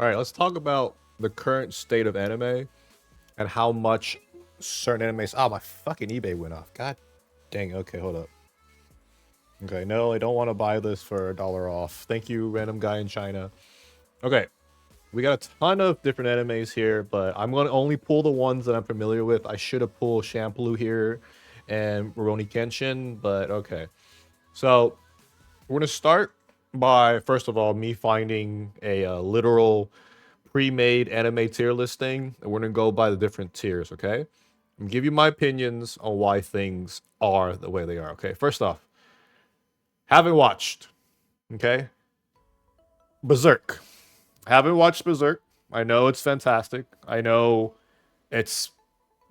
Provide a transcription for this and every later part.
All right, let's talk about the current state of anime and how much certain animes. Oh, my fucking eBay went off. God dang. Okay, hold up. Okay, no, I don't want to buy this for $1 off. Thank you, random guy in China. Okay, we got a ton of different animes here, but I'm going to only pull the ones that I'm familiar with. I should have pulled Shampoo here and Rurouni Kenshin, but okay. So we're going to start by, first of all, me finding a literal pre-made anime tier listing, and we're going to go by the different tiers, okay? I'm gonna give you my opinions on why things are the way they are, okay? First off, haven't watched, okay? Berserk. Haven't watched Berserk. I know it's fantastic. I know it's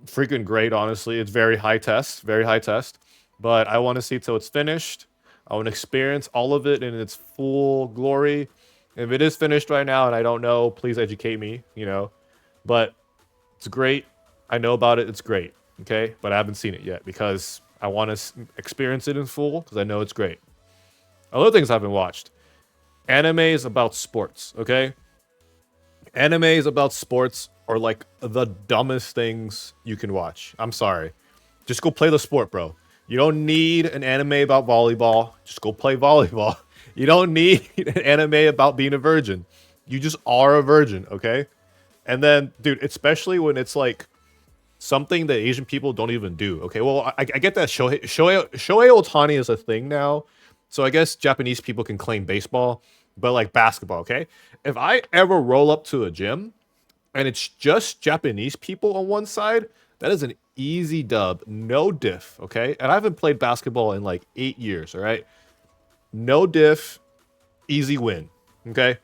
freaking great, honestly. It's very high test, very high test. But I want to see till it's finished. I want to experience all of it in its full glory. If it is finished right now and I don't know, please educate me, you know. But it's great. I know about it. It's great. Okay. But I haven't seen it yet because I want to experience it in full because I know it's great. Other things I haven't watched. Animes about sports. Okay. Animes about sports are like the dumbest things you can watch. I'm sorry. Just go play the sport, bro. You don't need an anime about volleyball. Just go play volleyball. You don't need an anime about being a virgin. You just are a virgin, okay? And then, dude, especially when it's like something that Asian people don't even do. Okay, well, I get that Shohei Ohtani is a thing now, so I guess Japanese people can claim baseball, but like basketball. Okay, if I ever roll up to a gym and it's just Japanese people on one side, that is an easy dub, no diff. Okay, and I haven't played basketball in like 8 years. All right, no diff, easy win. Okay,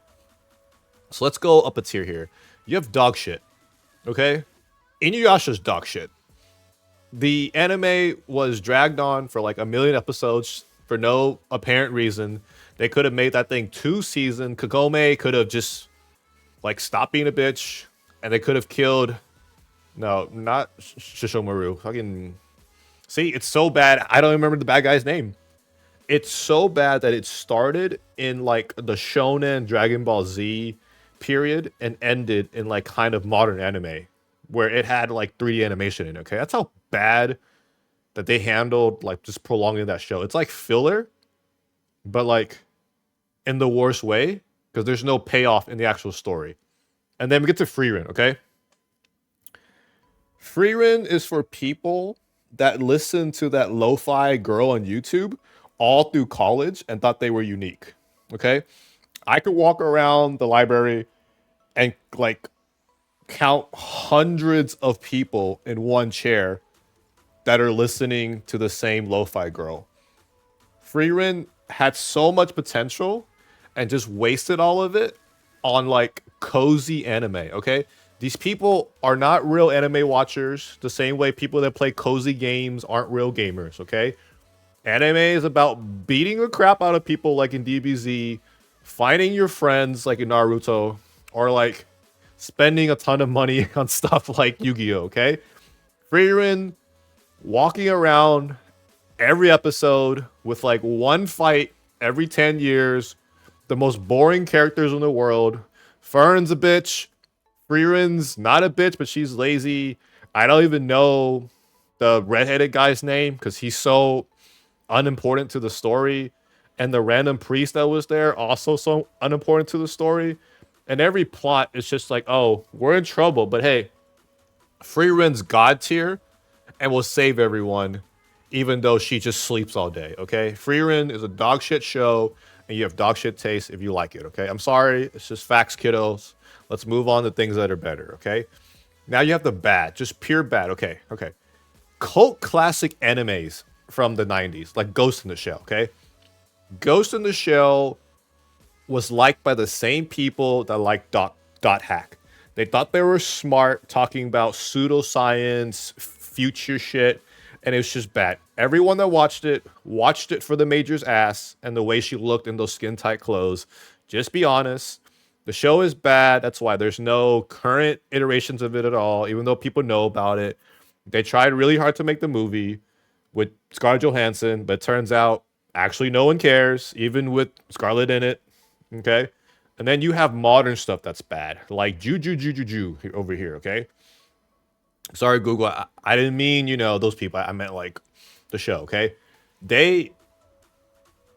so let's go up a tier here. You have dog shit. Okay, Inuyasha's dog shit. The anime was dragged on for like a million episodes for no apparent reason. They could have made that thing 2 seasons. Kagome could have just like stopped being a bitch, and they could have killed. No, not Shishomaru. Fucking see, it's so bad. I don't remember the bad guy's name. It's so bad that it started in like the Shonen Dragon Ball Z period and ended in like kind of modern anime where it had like 3D animation in it. Okay, that's how bad that they handled like just prolonging that show. It's like filler, but like in the worst way because there's no payoff in the actual story. And then we get to Frieren. Okay, Frieren is for people that listen to that lo-fi girl on YouTube all through college and thought they were unique. Okay, I could walk around the library and like count hundreds of people in one chair that are listening to the same lo-fi girl. Frieren had so much potential and just wasted all of it on like cozy anime, okay? These people are not real anime watchers the same way people that play cozy games aren't real gamers, okay? Anime is about beating the crap out of people like in DBZ, finding your friends like in Naruto, or like spending a ton of money on stuff like Yu-Gi-Oh, okay? Frieren walking around every episode with like one fight every 10 years, the most boring characters in the world. Fern's a bitch. Frieren's not a bitch, but she's lazy. I don't even know the redheaded guy's name because he's so unimportant to the story. And the random priest that was there also so unimportant to the story. And every plot is just like, oh, we're in trouble, but hey, Frieren's god tier and will save everyone, even though she just sleeps all day. Okay, Frieren is a dog shit show, and you have dog shit taste if you like it. Okay, I'm sorry, it's just facts, kiddos. Let's move on to things that are better. Okay, now you have the bad, just pure bad. Okay, okay, cult classic animes from the 90s, like Ghost in the Shell. Okay, Ghost in the Shell was liked by the same people that like dot hack. They thought they were smart, talking about pseudoscience, future shit, and it was just bad. Everyone that watched it for the major's ass and the way she looked in those skin tight clothes. Just be honest. The show is bad. That's why there's no current iterations of it at all, even though people know about it. They tried really hard to make the movie with Scarlett Johansson, but it turns out actually no one cares, even with Scarlett in it. Okay. And then you have modern stuff that's bad, like Ju over here, okay? Sorry, Google. I didn't mean, those people. I meant like the show, okay? They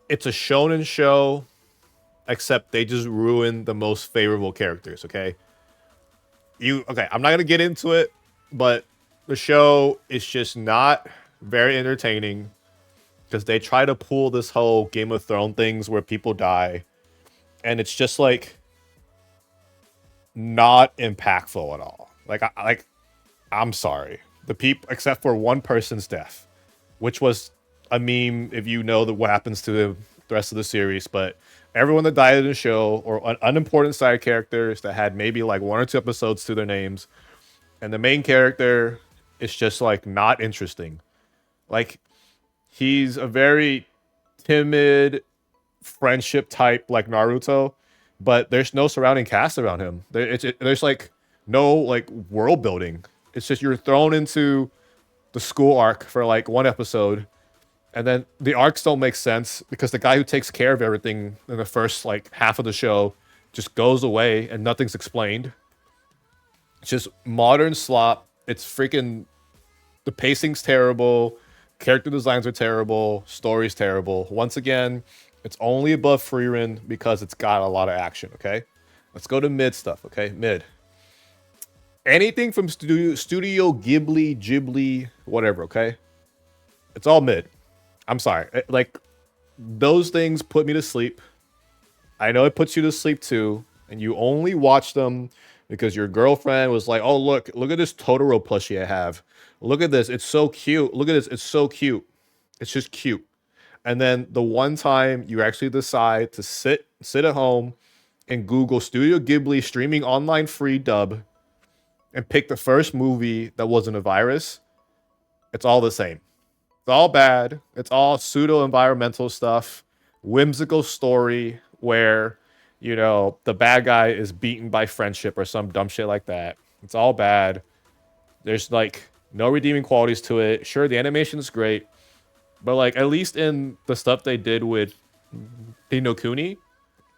it's a shonen show, except they just ruin the most favorable characters, okay? I'm not gonna get into it, but the show is just not very entertaining because they try to pull this whole Game of Thrones things where people die, and it's just like not impactful at all. I'm sorry, the people except for one person's death, which was a meme if you know what happens to the rest of the series. But everyone that died in the show or unimportant side characters that had maybe like 1 or 2 episodes to their names, and the main character is just like not interesting. Like he's a very timid friendship type like Naruto, but there's no surrounding cast around him. There's like no like world building. It's just you're thrown into the school arc for like 1 episode, and then the arcs don't make sense because the guy who takes care of everything in the first like half of the show just goes away and nothing's explained. It's just modern slop. It's freaking the pacing's terrible, character designs are terrible, story's terrible. Once again, it's only above Frieren because it's got a lot of action, okay? Let's go to mid stuff, okay? Mid. Anything from Studio Ghibli, whatever, okay? It's all mid. I'm sorry. Like, those things put me to sleep. I know it puts you to sleep too, and you only watch them because your girlfriend was like, "Oh, look at this Totoro plushie I have. Look at this. It's so cute. Look at this. It's so cute. It's just cute." And then the one time you actually decide to sit at home and Google Studio Ghibli streaming online free dub and pick the first movie that wasn't a virus, it's all the same. It's all bad. It's all pseudo environmental stuff, whimsical story where, the bad guy is beaten by friendship or some dumb shit like that. It's all bad. There's like no redeeming qualities to it. Sure, the animation's great, but like at least in the stuff they did with Ni no Kuni,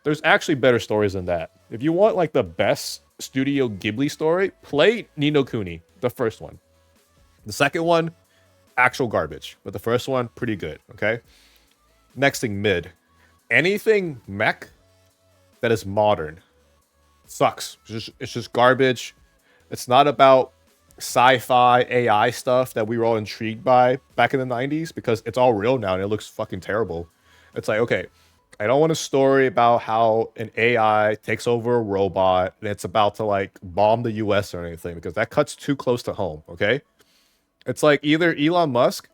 there's actually better stories than that. If you want like the best Studio Ghibli story, play Ni no Kuni, the first one. The second one, actual garbage, but the first one, pretty good, okay? Next thing, mid. Anything mech that is modern sucks. It's just garbage. It's not about sci-fi AI stuff that we were all intrigued by back in the 90s because it's all real now and it looks fucking terrible. It's like, okay, I don't want a story about how an AI takes over a robot and it's about to like bomb the US or anything because that cuts too close to home, okay? It's like either Elon Musk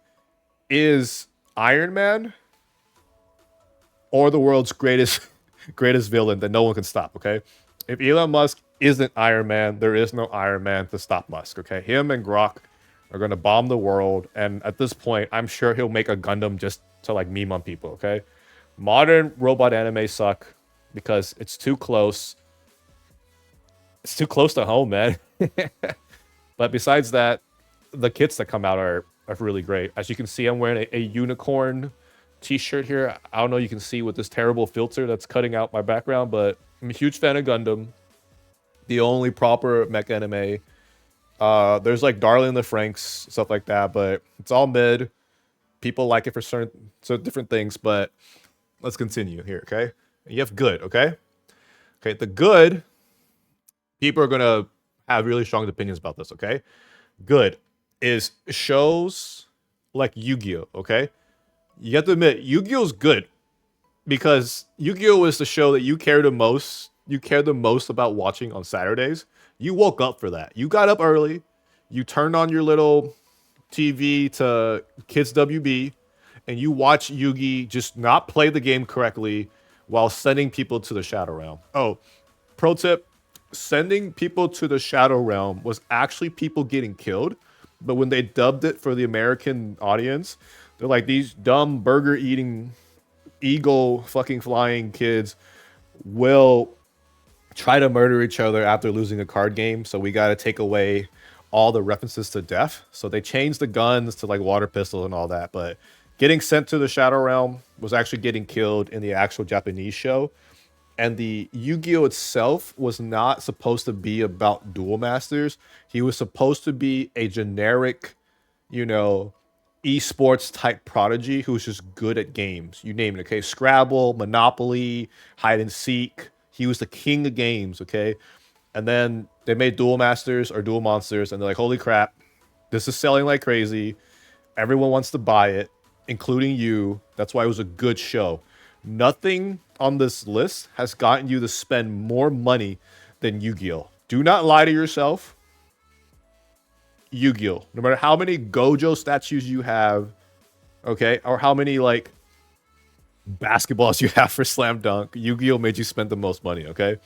is Iron Man or the world's greatest villain that no one can stop, okay? If Elon Musk isn't Iron Man, there is no Iron Man to stop Musk, okay? Him and Grok are going to bomb the world, and at this point, I'm sure he'll make a Gundam just to like meme on people, okay? Modern robot anime suck because it's too close. It's too close to home, man. But besides that, the kits that come out are really great. As you can see, I'm wearing a unicorn t-shirt here. I don't know you can see with this terrible filter that's cutting out my background, but I'm a huge fan of Gundam. The only proper mech anime. There's like Darling in the Franxx, stuff like that, but it's all mid. People like it for certain different things, but let's continue here, okay? You have good, okay? Okay, the good, people are gonna have really strong opinions about this, okay? Good is shows like Yu-Gi-Oh, okay? You have to admit, Yu-Gi-Oh's good because Yu-Gi-Oh is the show that you care the most about watching on Saturdays. You woke up for that. You got up early. You turned on your little TV to Kids WB, and you watch Yugi just not play the game correctly while sending people to the Shadow Realm. Oh, pro tip, sending people to the Shadow Realm was actually people getting killed, but when they dubbed it for the American audience, they're like, these dumb burger-eating, eagle fucking flying kids will try to murder each other after losing a card game, so we got to take away all the references to death. So they changed the guns to like water pistols and all that, but getting sent to the Shadow Realm was actually getting killed in the actual Japanese show. And the Yu-Gi-Oh itself was not supposed to be about Duel Masters. He was supposed to be a generic, you know, esports type prodigy who's just good at games. You name it, okay? Scrabble, Monopoly, hide and seek. He was the king of games, okay? And then they made Duel Masters or Duel Monsters, and they're like, holy crap, this is selling like crazy. Everyone wants to buy it, including you. That's why it was a good show. Nothing on this list has gotten you to spend more money than Yu-Gi-Oh. Do not lie to yourself. Yu-Gi-Oh. No matter how many Gojo statues you have, okay, or how many like basketballs you have for Slam Dunk, Yu-Gi-Oh made you spend the most money, okay?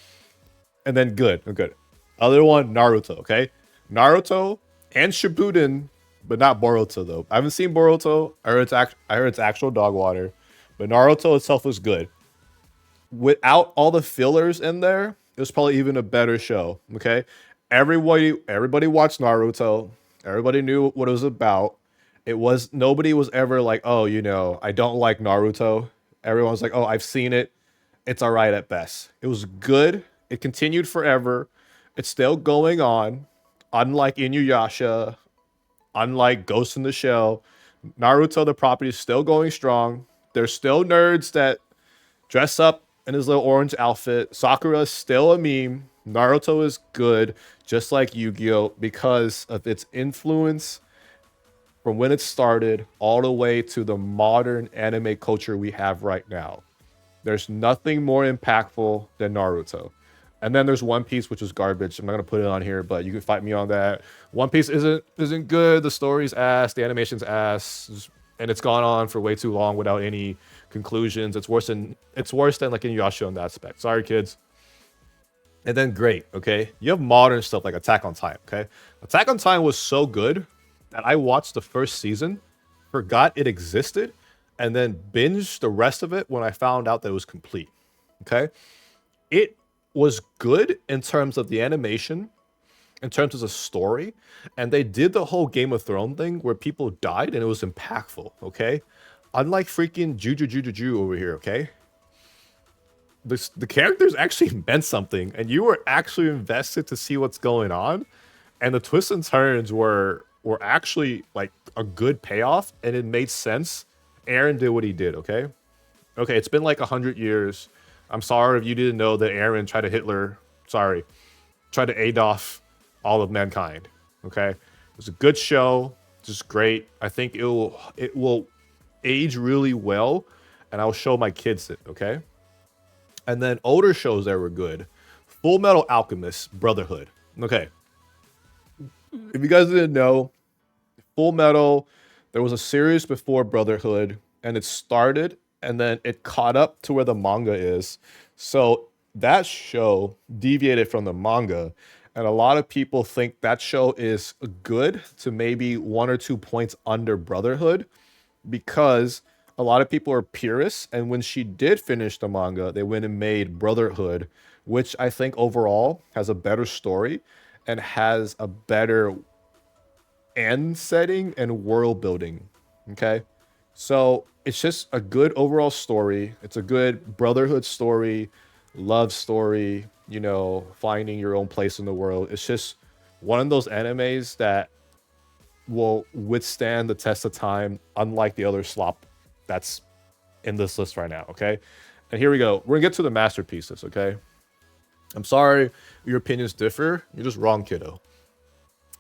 And then good. Other one, Naruto, okay? Naruto and Shippuden, but not Boruto though. I haven't seen Boruto. I heard it's actual dog water, but Naruto itself was good. Without all the fillers in there, it was probably even a better show. Okay, everybody watched Naruto. Everybody knew what it was about. It was nobody was ever like, oh, I don't like Naruto. Everyone's like, oh, I've seen it. It's all right at best. It was good. It continued forever. It's still going on. Unlike Inuyasha, unlike Ghost in the Shell, Naruto the property is still going strong. There's still nerds that dress up in his little orange outfit. Sakura is still a meme. Naruto is good, just like Yu-Gi-Oh, because of its influence from when it started all the way to the modern anime culture we have right now. There's nothing more impactful than Naruto. And then there's One Piece, which is garbage. I'm not gonna put it on here, but you can fight me on that. One Piece isn't good. The story's ass. The animation's ass, and it's gone on for way too long without any conclusions. It's worse than like Inuyasha in that aspect. Sorry, kids. And then great, okay. You have modern stuff like Attack on Titan. Okay, Attack on Titan was so good that I watched the first season, forgot it existed, and then binged the rest of it when I found out that it was complete. Okay, it was good in terms of the animation, in terms of the story, and they did the whole Game of Thrones thing where people died and it was impactful. Okay, unlike freaking Juju over here. Okay, the characters actually meant something, and you were actually invested to see what's going on, and the twists and turns were actually like a good payoff, and it made sense. Aaron did what he did. Okay, it's been like 100 years. I'm sorry if you didn't know that Aaron tried to Hitler. Sorry, tried to Adolf all of mankind. Okay, it was a good show, just great. I think it will age really well, and I'll show my kids it. Okay, and then older shows that were good: Full Metal Alchemist, Brotherhood. Okay, if you guys didn't know, Full Metal, there was a series before Brotherhood, and it started and then it caught up to where the manga is. So that show deviated from the manga, and a lot of people think that show is good to maybe 1 or 2 points under Brotherhood because a lot of people are purists. And when she did finish the manga, they went and made Brotherhood, which I think overall has a better story and has a better end setting and world building. Okay. So it's just a good overall story. It's a good brotherhood story, love story, finding your own place in the world. It's just one of those animes that will withstand the test of time, unlike the other slop that's in this list right now. Okay. And here we go. We're gonna get to the masterpieces. Okay. I'm sorry your opinions differ. You're just wrong, kiddo.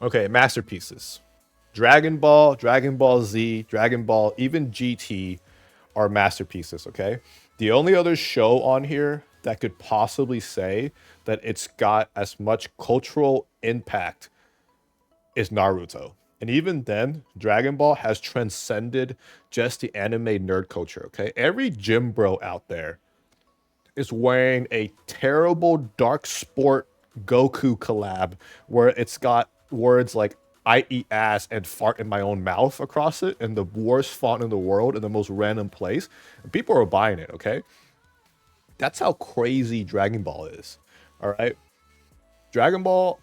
Okay, masterpieces. Dragon Ball Z, Dragon Ball, even GT are masterpieces, okay? The only other show on here that could possibly say that it's got as much cultural impact is Naruto. And even then, Dragon Ball has transcended just the anime nerd culture, okay? Every gym bro out there is wearing a terrible dark sport Goku collab where it's got words like I eat ass and fart in my own mouth across it and the worst font in the world in the most random place. And people are buying it, okay? That's how crazy Dragon Ball is. All right. Dragon Ball,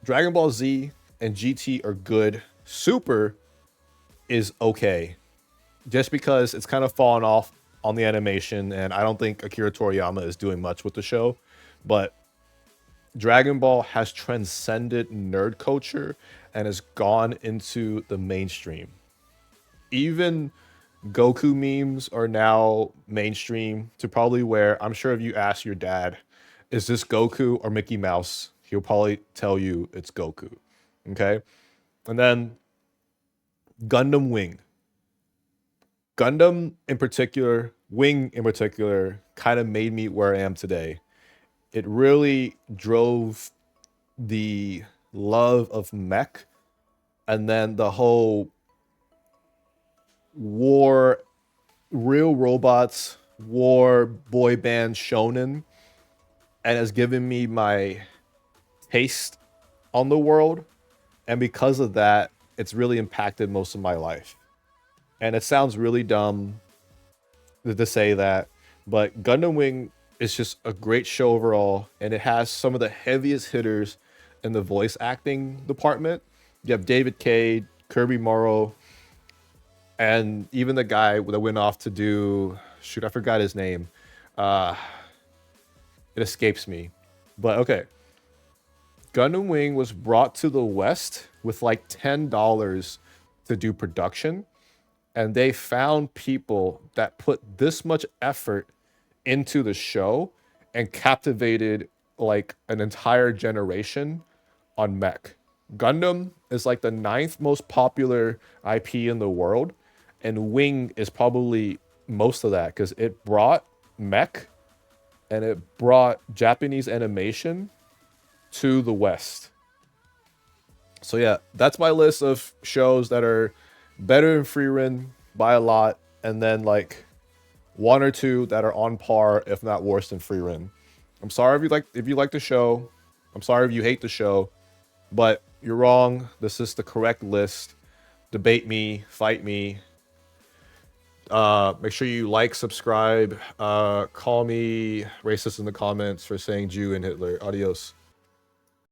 Dragon Ball Z, and GT are good. Super is okay. Just because it's kind of fallen off on the animation, and I don't think Akira Toriyama is doing much with the show, but Dragon Ball has transcended nerd culture and has gone into the mainstream. Even Goku memes are now mainstream to probably where I'm sure if you ask your dad, is this Goku or Mickey Mouse? He'll probably tell you it's Goku. Okay. And then Gundam Wing. Gundam in particular, Wing in particular, kind of made me where I am today. It really drove the love of mech and then the whole war, real robots, war, boy band, shonen, and has given me my taste on the world. And because of that, it's really impacted most of my life. And it sounds really dumb to say that, but Gundam Wing is just a great show overall, and it has some of the heaviest hitters in the voice acting department. You have David Cade, Kirby Morrow, and even the guy that went off to do shoot, I forgot his name. Uh, it escapes me, but okay. Gundam Wing was brought to the West with like $10 to do production, and they found people that put this much effort into the show and captivated like an entire generation on mech. Gundam is like the ninth most popular IP in the world, and Wing is probably most of that because it brought mech and it brought Japanese animation to the West. So yeah, that's my list of shows that are better than Frieren by a lot, and then like one or two that are on par, if not worse than Frieren. I'm sorry if you like the show. I'm sorry if you hate the show, but you're wrong. This is the correct list. Debate me, fight me. Make sure you like, subscribe. Call me racist in the comments for saying Jew and Hitler. Adios.